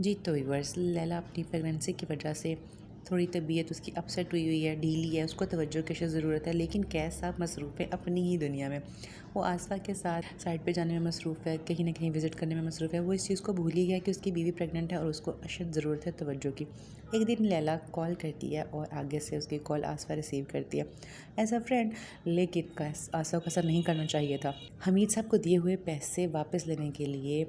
جی تو ویورس، لیلا اپنی پریگننسی کی وجہ سے تھوڑی طبیعت اس کی اپسیٹ ہوئی ہے، ڈھیلی ہے، اس کو توجہ کی ضرورت ہے، لیکن کیس صاحب مصروف ہے اپنی ہی دنیا میں۔ وہ آصفہ کے ساتھ سائٹ پہ جانے میں مصروف ہے، کہیں نہ کہیں وزٹ کرنے میں مصروف ہے۔ وہ اس چیز کو بھول ہی گیا کہ اس کی بیوی پریگننٹ ہے اور اس کو اشد ضرورت ہے توجہ کی۔ ایک دن لیلا کال کرتی ہے اور آگے سے اس کی کال آصفہ ریسیو کرتی ہے ایز اے فرینڈ، لیکن آصفہ کو ایسا نہیں کرنا چاہیے تھا۔ حمید صاحب کو دیے ہوئے پیسے واپس لینے کے لیے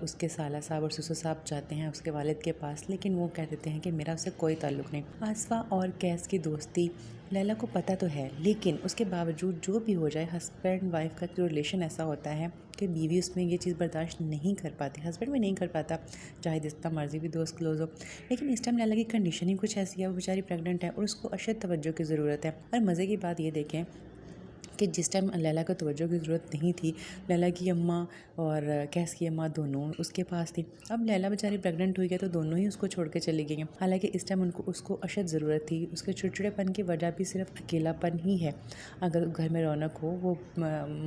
اس کے سالہ صاحب اور سسر صاحب جاتے ہیں اس کے والد کے پاس، لیکن وہ کہہ دیتے ہیں کہ میرا اس سے کوئی تعلق نہیں۔ آصفہ اور کیس کی دوستی لیلا کو پتہ تو ہے، لیکن اس کے باوجود جو بھی ہو جائے، ہسبینڈ وائف کا جو ریلیشن ایسا ہوتا ہے کہ بیوی اس میں یہ چیز برداشت نہیں کر پاتی، ہسبینڈ بھی نہیں کر پاتا، چاہے جتنا مرضی بھی دوست کلوز ہو۔ لیکن اس ٹائم لیلا کی کنڈیشن ہی کچھ ایسی ہے، وہ بیچاری پریگننٹ ہے اور اس کو اشد توجہ کی ضرورت ہے۔ اور مزے کی بات یہ دیکھیں کہ جس ٹائم لیلا کو توجہ کی ضرورت نہیں تھی، لیلا کی اماں اور کیس کی اماں دونوں اس کے پاس تھی۔ اب لیلا بیچاری پریگننٹ ہوئی ہے تو دونوں ہی اس کو چھوڑ کے چلی گئی ہیں، حالانکہ اس ٹائم اس کو اشد ضرورت تھی۔ اس کے چڑچڑے پن کی وجہ بھی صرف اکیلا پن ہی ہے۔ اگر گھر میں رونق ہو، وہ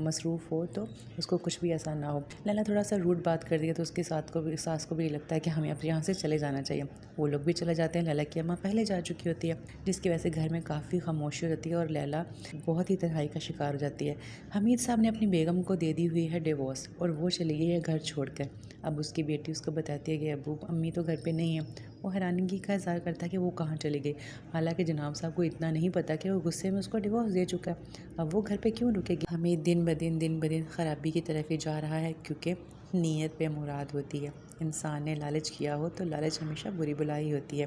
مصروف ہو، تو اس کو کچھ بھی ایسا نہ ہو۔ لیلا تھوڑا سا روڈ بات کر دیا تو اس کی ساس کو بھی لگتا ہے کہ ہمیں اب یہاں سے چلے جانا چاہیے۔ وہ لوگ بھی چلے جاتے ہیں، لیلا کی اماں پہلے جا چکی ہوتی ہے، جس کی وجہ سے گھر میں کافی خاموشی ہوتی ہے اور لیلا بہت ہی تنہائی کا شکار ہو جاتی ہے۔ حمید صاحب نے اپنی بیگم کو دے دی ہوئی ہے ڈیورس اور وہ چلی گئی ہے گھر چھوڑ کر۔ اب اس کی بیٹی اس کو بتاتی ہے کہ ابو امی تو گھر پہ نہیں ہیں۔ وہ حیرانگی کا اظہار کرتا ہے کہ وہ کہاں چلی گئی، حالانکہ جناب صاحب کو اتنا نہیں پتا کہ وہ غصے میں اس کو ڈیورس دے چکا ہے۔ اب وہ گھر پہ کیوں رکے گی؟ حمید دن بدن خرابی کی طرف ہی جا رہا ہے، کیونکہ نیت پہ مراد ہوتی ہے۔ انسان نے لالچ کیا ہو تو لالچ ہمیشہ بری بلائی ہوتی ہے۔